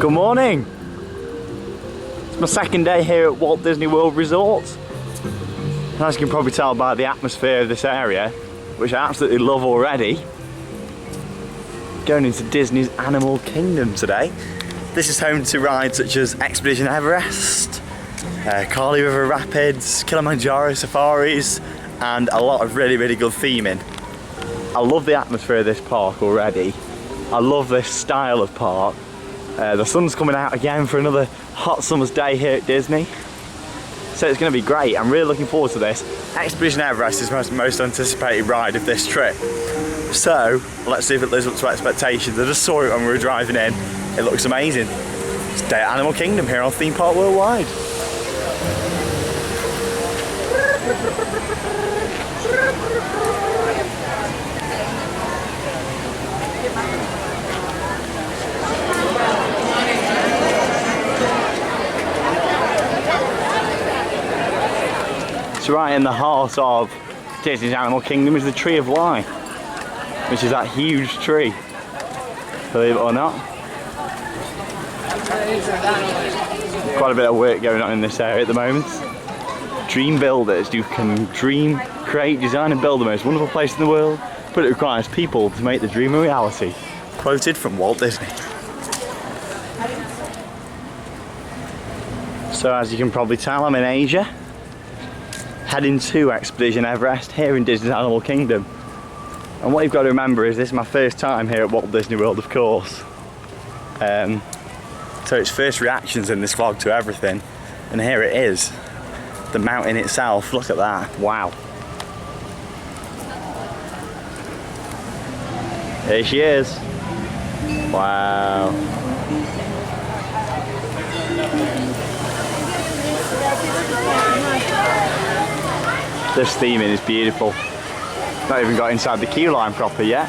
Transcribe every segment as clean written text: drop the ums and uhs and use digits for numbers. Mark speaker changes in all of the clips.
Speaker 1: Good morning! It's my second day here at Walt Disney World Resort. And as you can probably tell by the atmosphere of this area, which I absolutely love already, going into Disney's Animal Kingdom today. This is home to rides such as Expedition Everest, Kali River Rapids, Kilimanjaro Safaris, and a lot of really good theming. I love the atmosphere of this park already. I love this style of park. The sun's coming out again for another hot summer's day here at Disney. So it's going to be great. I'm really looking forward to this. Expedition Everest is my most anticipated ride of this trip. So let's see if it lives up to expectations. I just saw it when we were driving in. It looks amazing. It's day at Animal Kingdom here on Theme Park Worldwide. So right in the heart of Disney's Animal Kingdom is the Tree of Life, which is that huge tree, believe it or not. Quite a bit of work going on in this area at the moment. Dream builders, you can dream, create, design and build the most wonderful place in the world, but it requires people to make the dream a reality. Quoted from Walt Disney. So as you can probably tell, I'm in Asia, heading to Expedition Everest here in Disney's Animal Kingdom. And what you've got to remember is this is my first time here at Walt Disney World, of course. So it's first reactions in this vlog to everything, and here it is. The mountain itself, look at that, wow. Here she is. Wow. This theming is beautiful. Not even got inside the queue line proper yet.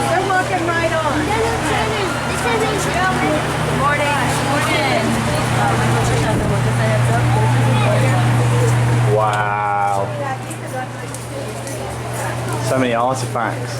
Speaker 2: They're walking right on. Good morning.
Speaker 1: Wow. So many artifacts.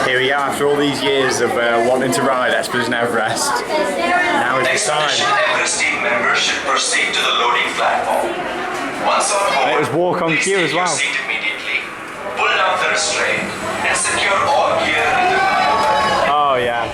Speaker 1: Here we are after all these years of wanting to ride Expedition Everest. Now is the time.
Speaker 3: Expedition Everest team members should proceed to the loading platform. Once on board,
Speaker 1: and it was walk on queue as well.
Speaker 3: Seat immediately, pull down the restraint, and secure all gear in the bag.
Speaker 1: Oh yeah.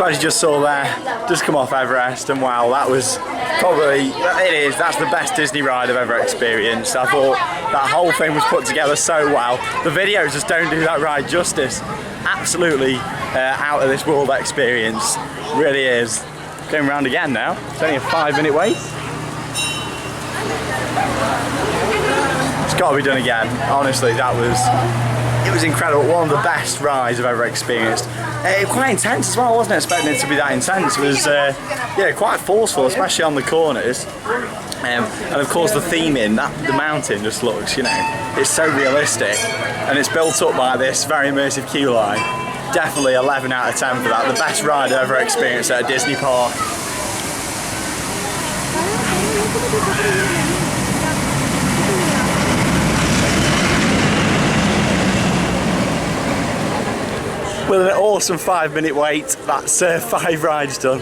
Speaker 1: As you just saw there, just come off Everest, and wow, that was probably, that's the best Disney ride I've ever experienced. I thought that whole thing was put together so well. The videos just don't do that ride justice. Absolutely out of this world experience, really is. Going round again now, it's only a 5-minute wait. It's got to be done again, honestly, it was incredible, one of the best rides I've ever experienced. Quite intense as well, I wasn't expecting it to be that intense. It was yeah, quite forceful, especially on the corners. And of course the theming, the mountain just looks, you know, it's so realistic. And it's built up by this very immersive queue line. Definitely 11 out of 10 for that. The best ride I've ever experienced at a Disney park. With an awesome 5-minute wait, that's 5 rides done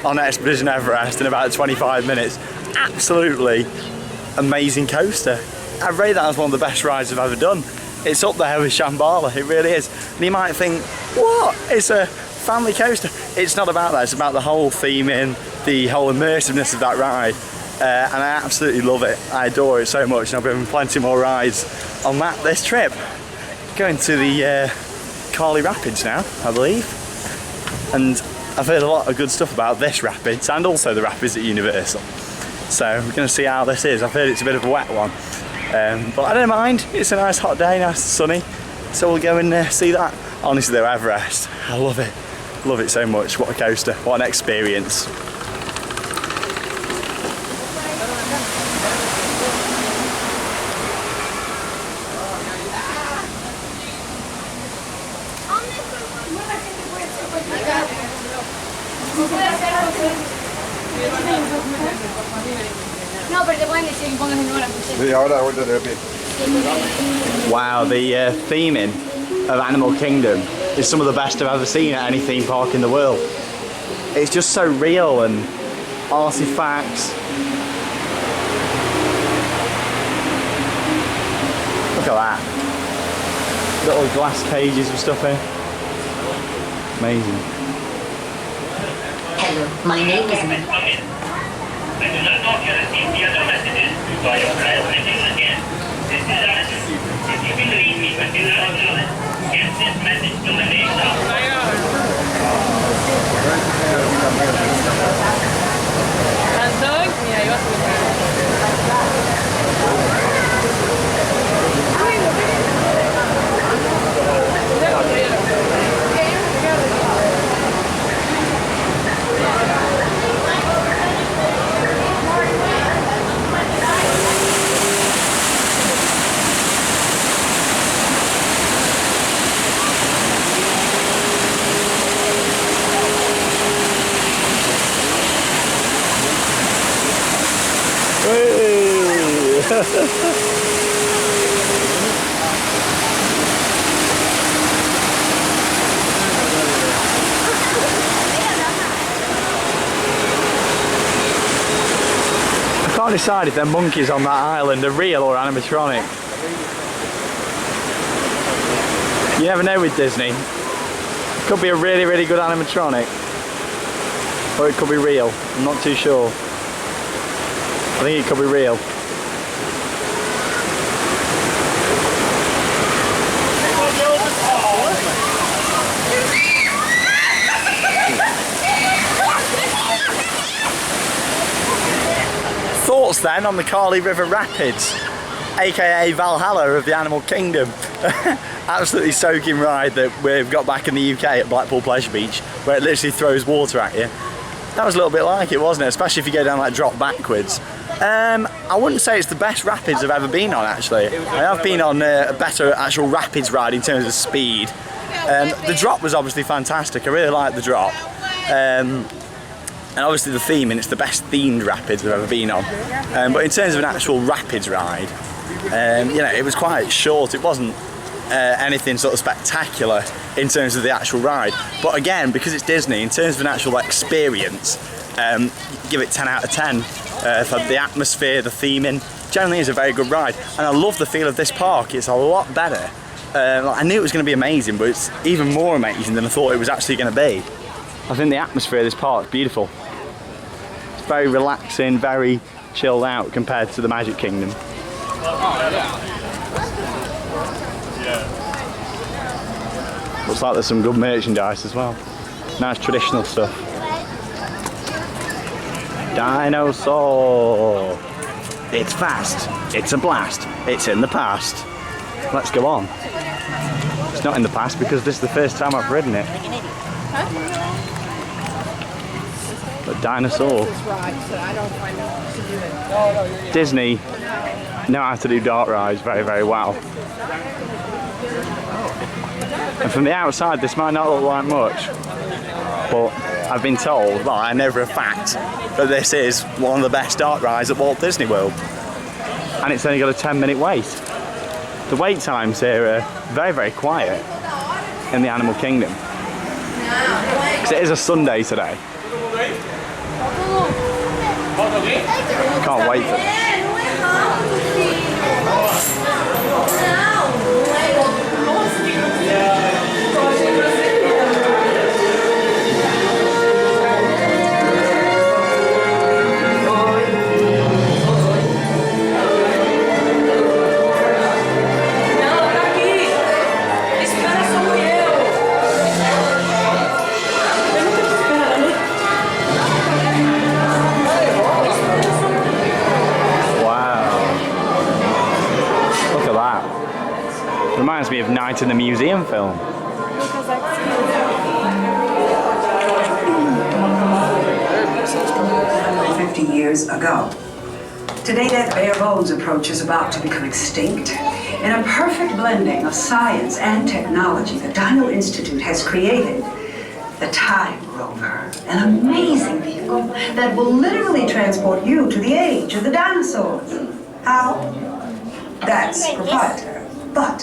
Speaker 1: on Expedition Everest in about 25 minutes. Absolutely amazing coaster. I rate that as one of the best rides I've ever done. It's up there with Shambhala, it really is. And you might think, what? It's a family coaster. It's not about that, it's about the whole theming, the whole immersiveness of that ride. And I absolutely love it. I adore it so much, and I'll be having plenty more rides on this trip. Going to the Kali Rapids now, I believe. And I've heard a lot of good stuff about this rapids and also the rapids at Universal. So we're going to see how this is. I've heard it's a bit of a wet one. But I don't mind, it's a nice hot day, nice and sunny. So we'll go and see that. Honestly though, Everest, I love it so much. What a coaster, what an experience.
Speaker 2: No, pero te pueden decir que pongas en hora.
Speaker 4: Sí, ahora ahorita de repente.
Speaker 1: Wow, the theming of Animal Kingdom is some of the best I've ever seen at any theme park in the world. It's just so real and artifacts. Look at that. Little glass cages and stuff here. Amazing.
Speaker 5: Hello, my name is
Speaker 6: I do not know if you received the other messages, so I will try writing again. This is Alice. If you can read me continue on Alice, get this message to the name now.
Speaker 1: I can't decide if they're monkeys on that island are real or animatronic. You never know with Disney. It could be a really, really good animatronic, or it could be real. I'm not too sure. I think it could be real. Thoughts then on the Kali River Rapids, aka Valhalla of the Animal Kingdom. Absolutely soaking ride that we've got back in the UK at Blackpool Pleasure Beach, where it literally throws water at you. That was a little bit like it, wasn't it? Especially if you go down that drop backwards. I wouldn't say it's the best rapids I've ever been on, actually. I have been on a better actual rapids ride in terms of speed. The drop was obviously fantastic. I really liked the drop. And obviously the theme, and it's the best themed rapids I've ever been on. But in terms of an actual rapids ride, you know, it was quite short. It wasn't anything sort of spectacular in terms of the actual ride. But again, because it's Disney, in terms of an actual experience, give it 10 out of 10 for the atmosphere, the theming. Generally, it's a very good ride, and I love the feel of this park. It's a lot better. I knew it was going to be amazing, but it's even more amazing than I thought it was actually going to be. I think the atmosphere of this park is beautiful. It's very relaxing, very chilled out compared to the Magic Kingdom. Looks like there's some good merchandise as well. Nice traditional stuff. Dinosaur! It's fast, it's a blast, it's in the past. Let's go on. It's not in the past because this is the first time I've ridden it. But Dinosaur. Disney know how to do dark rides very, very well. And from the outside this might not look like much, but I've been told by never a fact that this is one of the best dark rides at Walt Disney World. And it's only got a 10-minute wait. The wait times here are very, very quiet in the Animal Kingdom. Because it is a Sunday today. Can't wait for this. Reminds me of Night in the Museum film.
Speaker 4: 50 years ago. Today that bare bones approach is about to become extinct. In a perfect blending of science and technology, the Dino Institute has created the Time Rover, an amazing vehicle that will literally transport you to the age of the dinosaurs. How? That's proprietary. But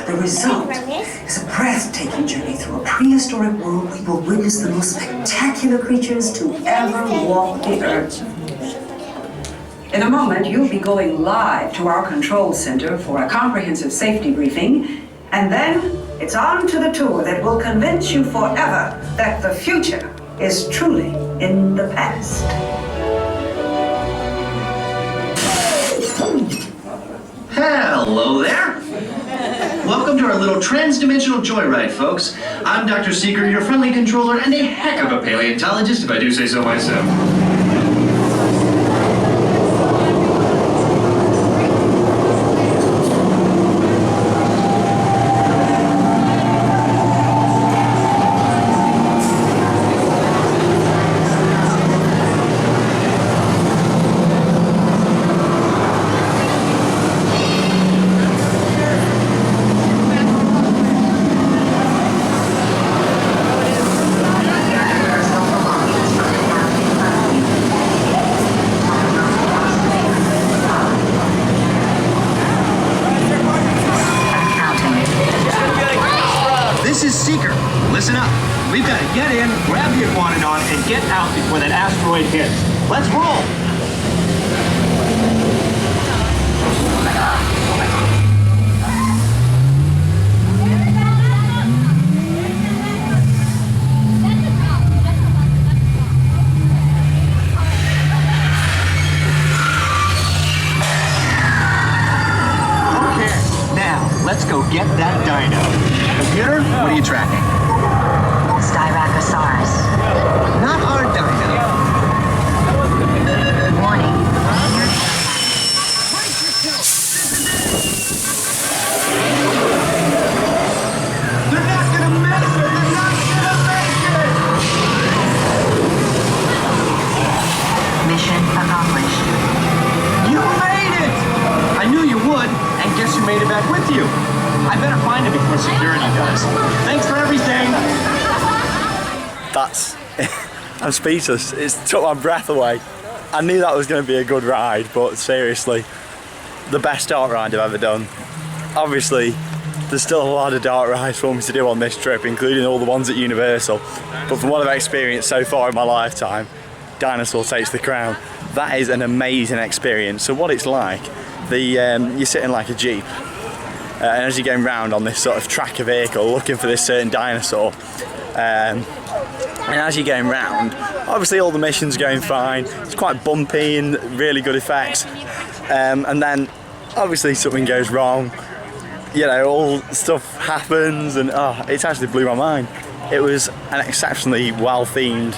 Speaker 4: the result is a breathtaking journey through a prehistoric world. We will witness the most spectacular creatures to ever walk the earth. In a moment, you'll be going live to our control center for a comprehensive safety briefing, and then it's on to the tour that will convince you forever that the future is truly in the past.
Speaker 5: Hello there. Welcome to our little trans-dimensional joyride, folks. I'm Dr. Seeker, your friendly controller, and a heck of a paleontologist, if I do say so myself. Listen up. We've got to get in, grab the iguanodon, and get out before that asteroid hits. Let's roll! Okay, now let's go get that dino. Computer, what are you tracking?
Speaker 4: Styracosaurus.
Speaker 5: Not our dino.
Speaker 4: Warning.
Speaker 5: They're not gonna make it! They're not gonna make it!
Speaker 4: Mission accomplished.
Speaker 5: You made it! I knew you would, and guess who made it back with you? I better find it before security does. Thanks for everything!
Speaker 1: That's... I'm speechless. It took my breath away. I knew that was going to be a good ride, but seriously, the best dark ride I've ever done. Obviously, there's still a lot of dark rides for me to do on this trip, including all the ones at Universal. But from what I've experienced so far in my lifetime, Dinosaur takes the crown. That is an amazing experience. So what it's like, you sit in like a Jeep, and as you're going round on this sort of tracker vehicle looking for this certain dinosaur, and as you're going round, obviously all the missions are going fine. It's quite bumpy and really good effects. And then obviously something goes wrong. You know, all stuff happens, and it actually blew my mind. It was an exceptionally well-themed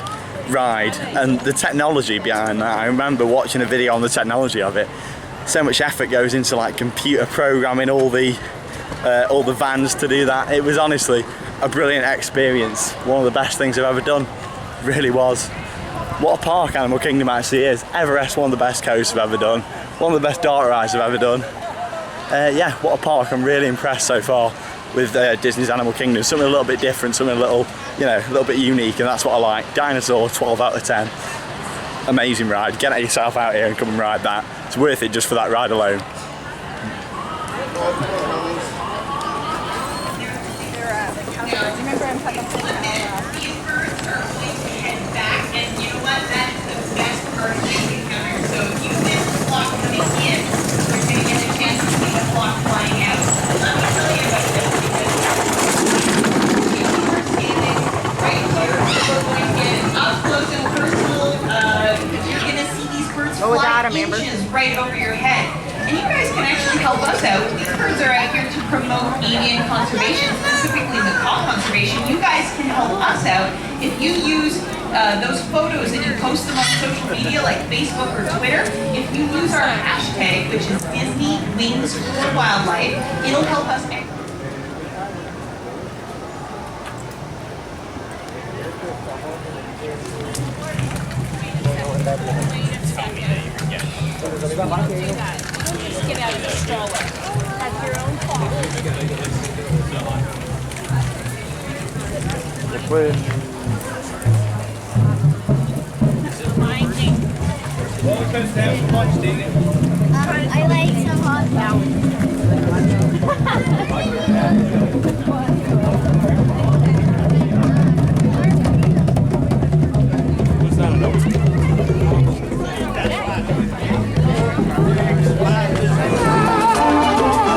Speaker 1: ride, and the technology behind that. I remember watching a video on the technology of it. So much effort goes into like computer programming all the vans to do that. It was honestly a brilliant experience. One of the best things I've ever done. Really was. What a park Animal Kingdom actually is. Everest, one of the best coasts I've ever done. One of the best dark rides I've ever done. Yeah, what a park. I'm really impressed so far with Disney's Animal Kingdom. Something a little bit different, something a little you know, a little bit unique, and that's what I like. Dinosaur, 12 out of 10. Amazing ride. Get yourself out here and come and ride that. It's worth it just for that ride alone.
Speaker 7: Inches right over your head. And you guys can actually help us out. These birds are out here to promote avian conservation, specifically macaw conservation. You guys can help us out if you use those photos and you post them on social media like Facebook or Twitter. If you use our hashtag, which is Disney Wings for Wildlife, it'll help us.
Speaker 2: Get out of the stroller. Have your own car.
Speaker 8: I like some hot dogs.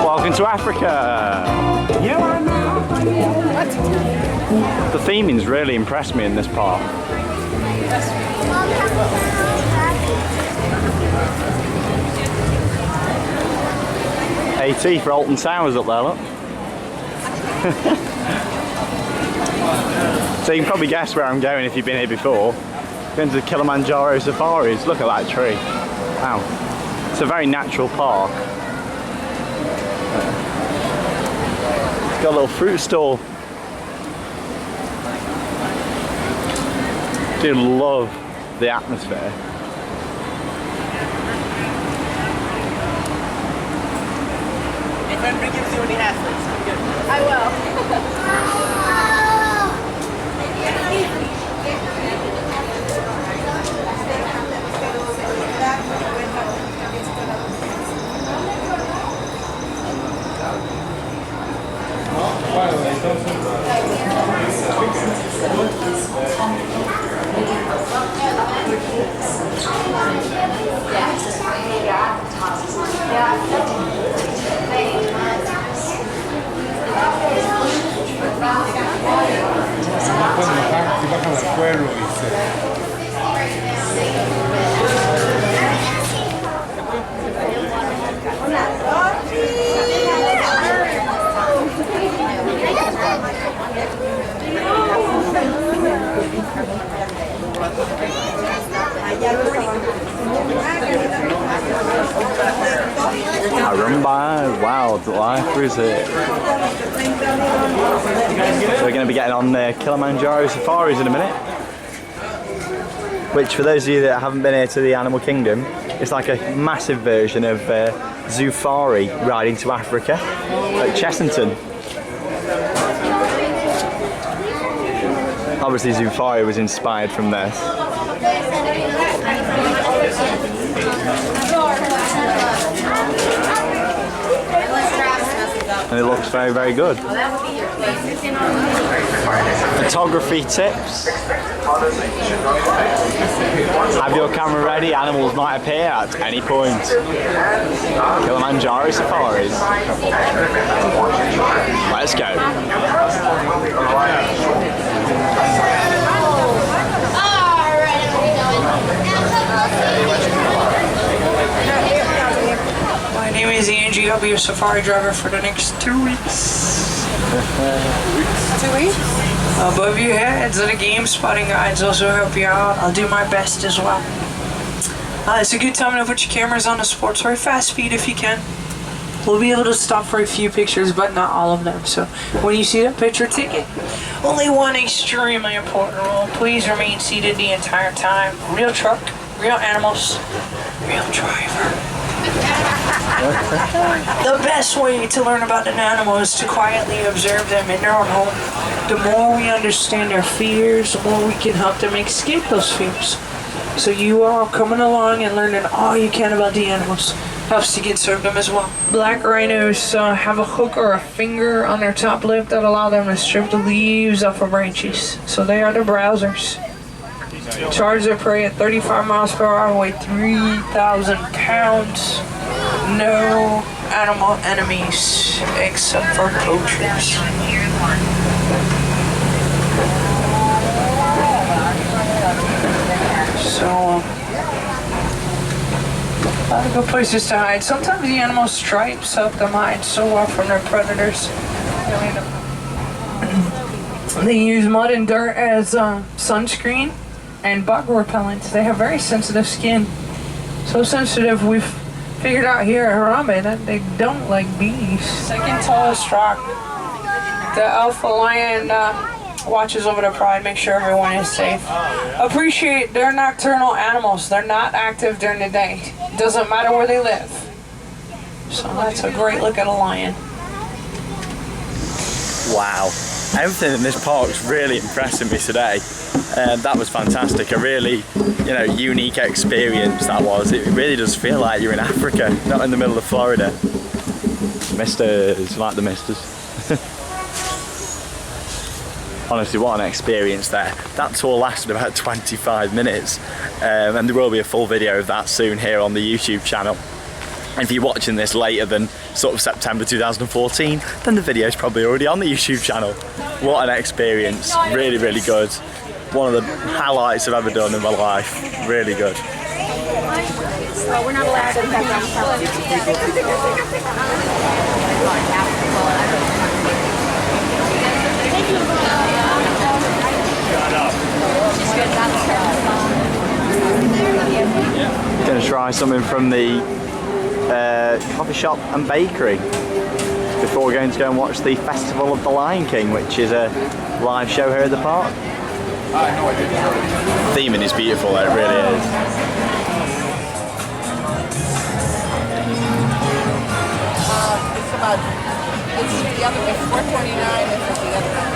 Speaker 1: Welcome to Africa! The theming's really impressed me in this park. AT for Alton Towers up there, look. So you can probably guess where I'm going if you've been here before. Going to the Kilimanjaro Safaris. Look at that tree. Wow. It's a very natural park. It's got a little fruit stall. Do love the atmosphere.
Speaker 7: If everybody gives you any athletes,
Speaker 2: I will.
Speaker 1: I run by wildlife reserve. So we're going to be getting on the Kilimanjaro Safaris in a minute. Which, for those of you that haven't been here to the Animal Kingdom, it's like a massive version of Zufari riding to Africa at Chessington. Obviously Zufari was inspired from this. And it looks very, very good. Photography tips. Have your camera ready, animals might appear at any point. Kilimanjaro Safaris. Let's go.
Speaker 9: My name is Angie. I'll be your safari driver for the next 2 weeks. 2 weeks? Above your heads and the game spotting guides also help you out. I'll do my best as well. It's a good time to put your cameras on the sports or fast speed if you can. We'll be able to stop for a few pictures, but not all of them. So when you see that picture ticket, only one extremely important rule. Please remain seated the entire time. Real truck, real animals, real driver. The best way to learn about an animal is to quietly observe them in their own home. The more we understand their fears, the more we can help them escape those fears. So you all coming along and learning all you can about the animals helps to get served them as well. Black rhinos have a hook or a finger on their top lip that allow them to strip the leaves off of branches. So they are the browsers. Charge their prey at 35 miles per hour, weigh 3,000 pounds. No animal enemies except for poachers. So, a lot of good places to hide. Sometimes the animal stripes help them hide so well from their predators. They use mud and dirt as sunscreen and bug repellent. They have very sensitive skin. So sensitive, we've figured out here at Harambe that they don't like bees. Second tallest rock. The alpha lion watches over the pride, make sure everyone is safe. Appreciate they're nocturnal animals. They're not active during the day. Doesn't matter where they live. So that's a great look at a lion.
Speaker 1: Wow. Everything in this park's really impressing me today. That was fantastic. A really, unique experience that was. It really does feel like you're in Africa, not in the middle of Florida. Misters, like the misters. Honestly, what an experience there. That tour lasted about 25 minutes, and there will be a full video of that soon here on the YouTube channel. And if you're watching this later than sort of September 2014, then the video's probably already on the YouTube channel. What an experience, really, really good. One of the highlights I've ever done in my life, really good.
Speaker 2: Well, we're not allowed to
Speaker 1: Gonna try something from the coffee shop and bakery before we're going to go and watch the Festival of the Lion King, which is a live show here at the park. Theming is beautiful though, it really is.
Speaker 2: It's the other way, 429 is the other way.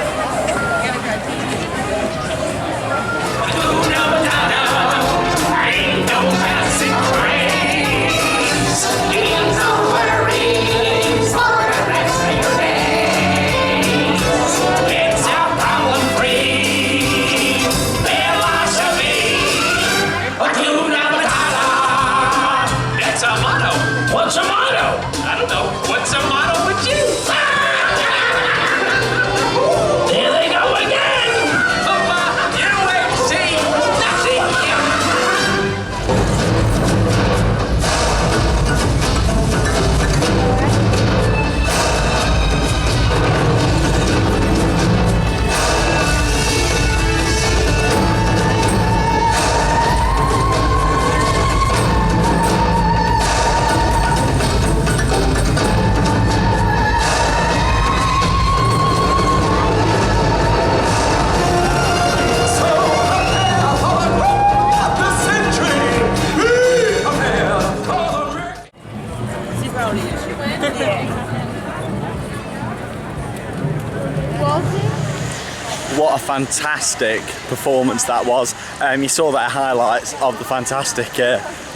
Speaker 3: What's a motto? I don't know. What's a motto with you? There they go again! You ain't seen nothing yet!
Speaker 1: What a fantastic performance that was. You saw the highlights of the fantastic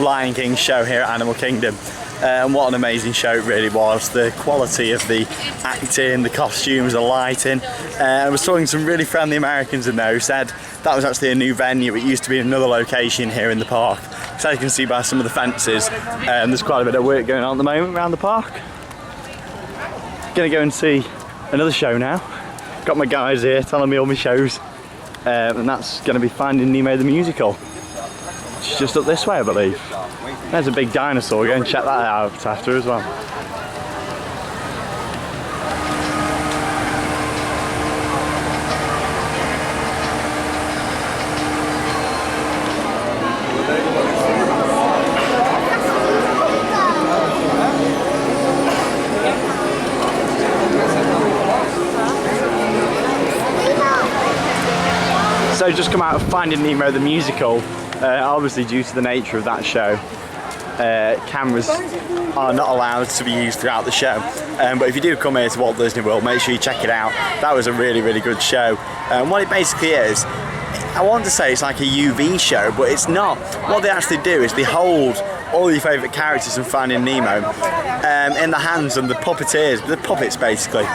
Speaker 1: Lion King show here at Animal Kingdom. And what an amazing show it really was. The quality of the acting, the costumes, the lighting. I was talking to some really friendly Americans in there who said that was actually a new venue. It used to be another location here in the park. So you can see by some of the fences, there's quite a bit of work going on at the moment around the park. Gonna go and see another show now. Got my guys here telling me all my shows, and that's going to be Finding Nemo the Musical, which is just up this way I believe. There's a big dinosaur, go and check that out after as well. So just come out of Finding Nemo the Musical, obviously due to the nature of that show. cameras are not allowed to be used throughout the show. But if you do come here to Walt Disney World, make sure you check it out. That was a really, really good show. What it basically is, I want to say it's like a UV show, but it's not. What they actually do is they hold all your favourite characters from Finding Nemo in the hands of the puppeteers, the puppets basically,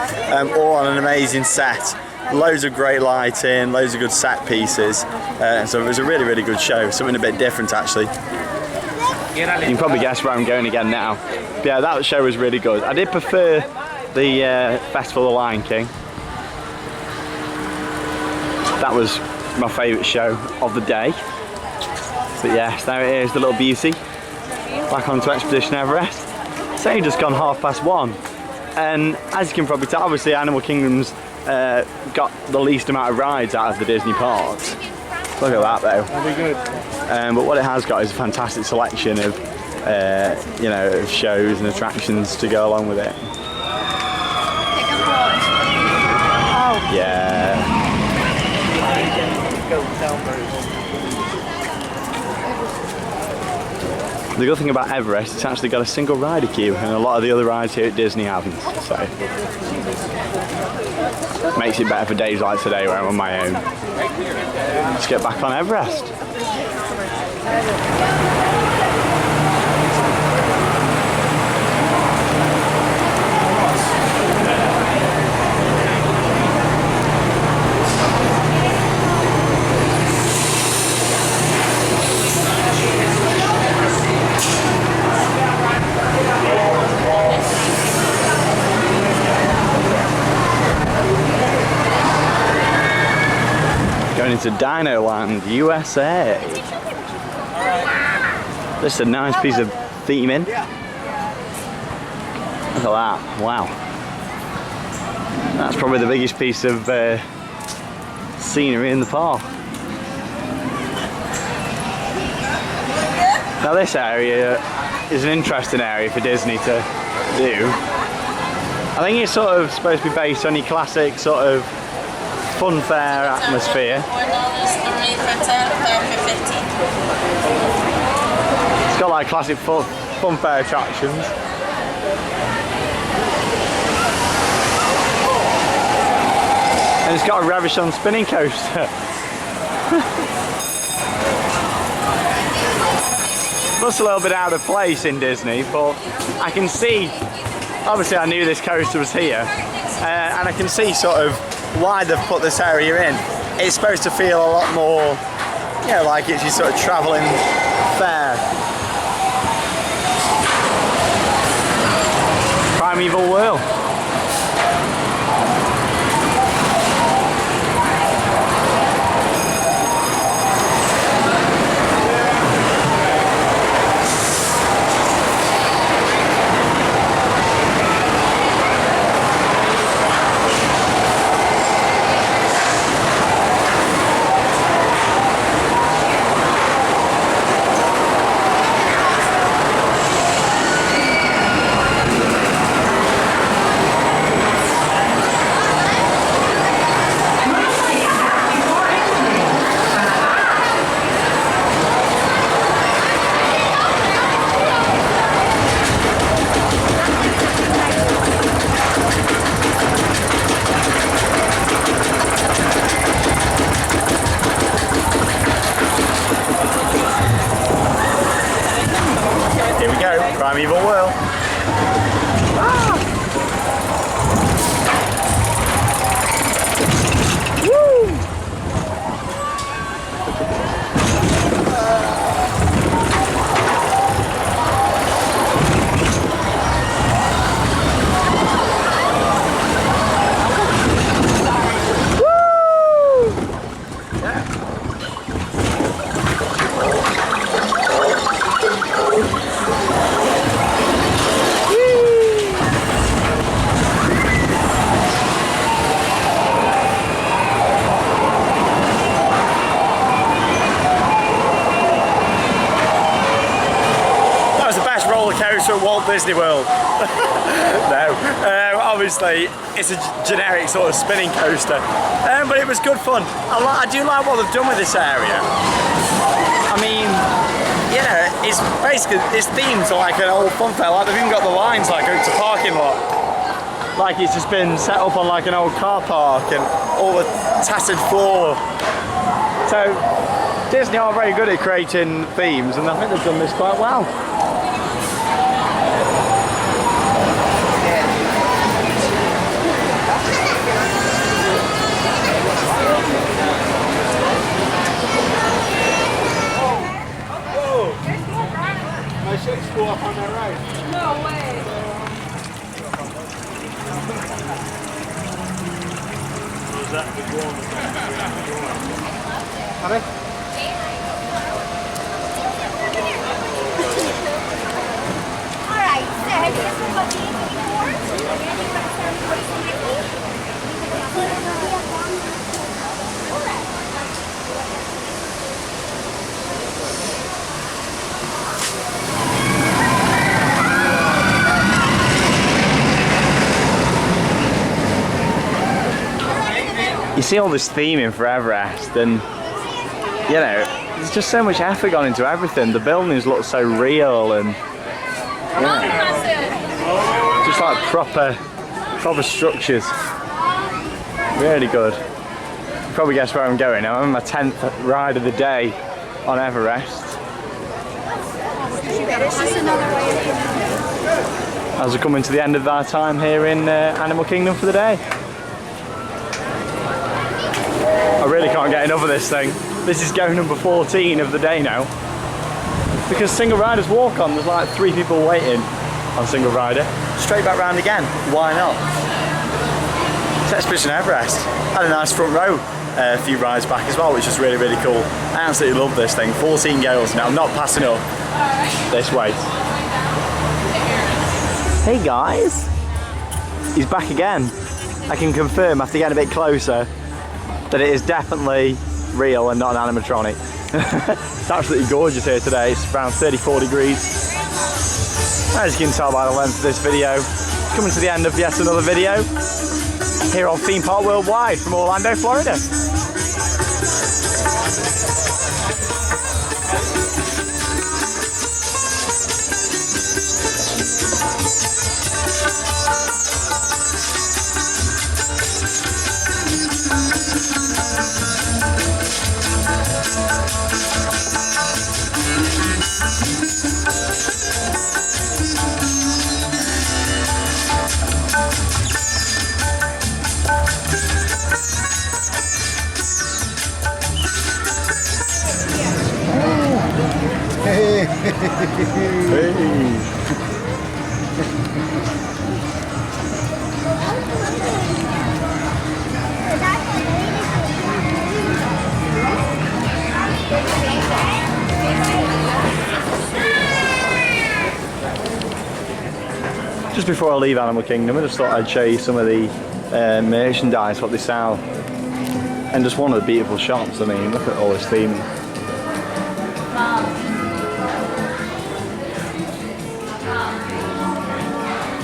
Speaker 1: all on an amazing set. Loads of great lighting, loads of good set pieces. So it was a really, really good show, something a bit different actually. You can probably guess where I'm going again now. But yeah, that show was really good. I did prefer the Festival of the Lion King. That was my favourite show of the day. But yes, there it is, the little beauty. Back onto Expedition Everest. It's only just gone 1:30. And as you can probably tell, obviously Animal Kingdom's got the least amount of rides out of the Disney parks. Look at that though. That'll be good. But what it has got is a fantastic selection of, you know, of shows and attractions to go along with it. Yeah. The good thing about Everest, it's actually got a single rider queue, and a lot of the other rides here at Disney haven't, so makes it better for days like today where I'm on my own. Let's get back on Everest. Going into Dino Land, USA. This is a nice piece of theming. Look at that, wow. That's probably the biggest piece of scenery in the park. Now this area is an interesting area for Disney to do. I think it's sort of supposed to be based on your classic sort of fun fair atmosphere. It's got like classic fun fair attractions. And it's got a Ravishon spinning coaster. Looks a little bit out of place in Disney, but I can see, obviously I knew this coaster was here, and I can see sort of why they've put this area in. It's supposed to feel a lot more, you know, like it's your sort of travelling fair. Primeval Whirl. Primeval Whirl. At Walt Disney World. No, obviously it's a generic sort of spinning coaster, but it was good fun. I do like what they've done with this area. I mean, you know, it's basically, it's themed to like an old fun fair. Like they've even got the lines like out to parking lot. Like it's just been set up on like an old car park and all the tattered floor. So Disney are very good at creating themes, and I think they've done this quite well.
Speaker 10: My ships go up on their right.
Speaker 2: No way.
Speaker 8: Alright, so have you ever got
Speaker 1: You see all this theming for Everest, and you know, there's just so much effort gone into everything. The buildings look so real, and yeah, just like proper structures. Really good. You probably guess where I'm going now. I'm on my 10th ride of the day on Everest. As we're coming to the end of our time here in Animal Kingdom for the day. I really can't get enough of this thing. This is go number 14 of the day now. Because single riders walk on, there's like 3 people waiting on single rider. Straight back round again, why not? It's Expedition Everest. Had a nice front row a few rides back as well, which was really, really cool. I absolutely love this thing. 14 girls now, I'm not passing up this way. Hey guys, he's back again. I can confirm after getting a bit closer that it is definitely real and not an animatronic. It's absolutely gorgeous here today. It's around 34 degrees. As you can tell by the length of this video, coming to the end of yet another video here on Theme Park Worldwide from Orlando, Florida. Just before I leave Animal Kingdom, I just thought I'd show you some of the merchandise, what they sell, and just one of the beautiful shops. I mean, look at all this theming.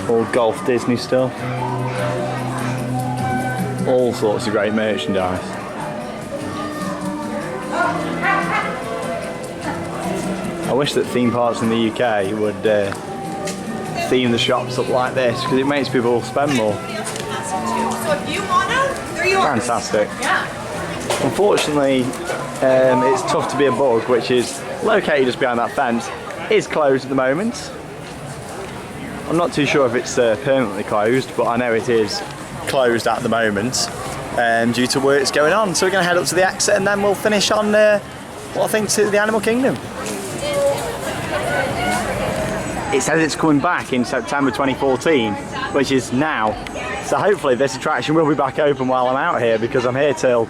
Speaker 1: All golf Disney stuff. All sorts of great merchandise. I wish that theme parks in the UK would theme the shops up like this, because it makes people spend more.
Speaker 7: So if you want to, they're yours.
Speaker 1: Fantastic.
Speaker 7: Yeah.
Speaker 1: Unfortunately, it's tough to be a bug, which is located just behind that fence. Is closed at the moment. I'm not too sure if it's permanently closed, but I know it is closed at the moment due to works going on. So we're going to head up to the exit and then we'll finish on what I think to the Animal Kingdom. It says it's coming back in September 2014, which is now. So hopefully this attraction will be back open while I'm out here, because I'm here till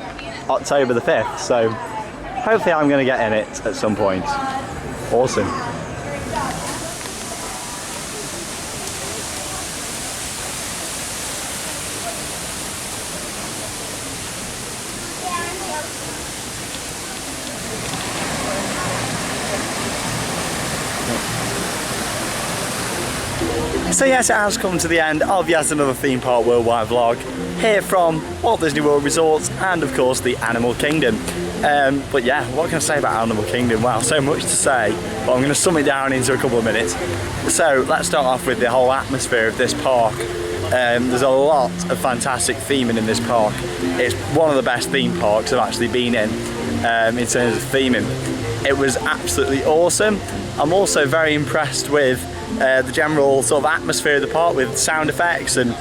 Speaker 1: October the 5th. So hopefully I'm going to get in it at some point. Awesome. So yes, it has come to the end of yet another theme park worldwide vlog here from Walt Disney World Resorts and of course the Animal Kingdom. But yeah, what can I say about Animal Kingdom? Well, so much to say, but I'm going to sum it down into a couple of minutes. So let's start off with the whole atmosphere of this park. There's a lot of fantastic theming in this park. It's one of the best theme parks I've actually been in terms of theming. It was absolutely awesome. I'm also very impressed with the general sort of atmosphere of the park with sound effects and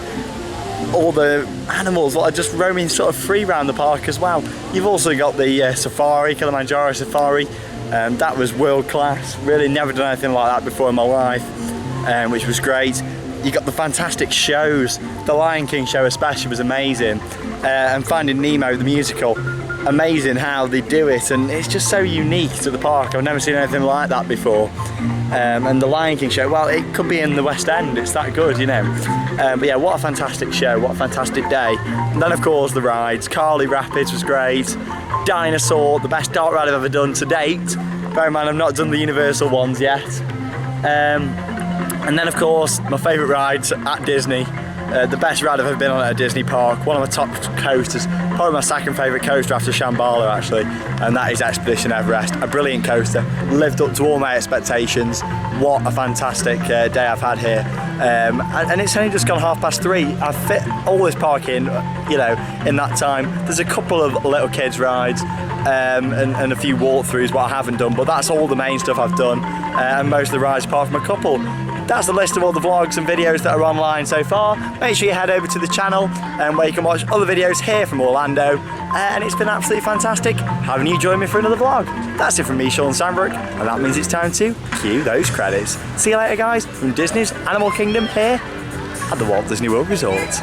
Speaker 1: all the animals that are just roaming sort of free around the park as well. You've also got the safari, Kilimanjaro Safari. That was world class. Really never done anything like that before in my life, which was great. You got the fantastic shows. The Lion King show especially was amazing. And Finding Nemo, the musical, amazing how they do it, and it's just so unique to the park. I've never seen anything like that before. And the Lion King show, well, it could be in the West End, it's that good, you know. But yeah, what a fantastic show, what a fantastic day. And then of course the rides. Carly Rapids was great. Dinosaur, the best dark ride I've ever done to date. Bear in mind I've not done the Universal ones yet. And then of course my favourite rides at Disney. The best ride I've ever been on at a Disney park, one of my top coasters, probably my second favourite coaster after Shambhala actually, and that is Expedition Everest. A brilliant coaster, lived up to all my expectations. What a fantastic day I've had here. And it's only just gone 3:30. I've fit all this park in, you know, in that time. There's a couple of little kids rides and a few walkthroughs what I haven't done, but that's all the main stuff I've done, and most of the rides apart from a couple. That's the list of all the vlogs and videos that are online so far. Make sure you head over to the channel where you can watch other videos here from Orlando. And it's been absolutely fantastic having you join me for another vlog. That's it from me, Shawn Sandbrook, and that means it's time to cue those credits. See you later guys, from Disney's Animal Kingdom here at the Walt Disney World Resort.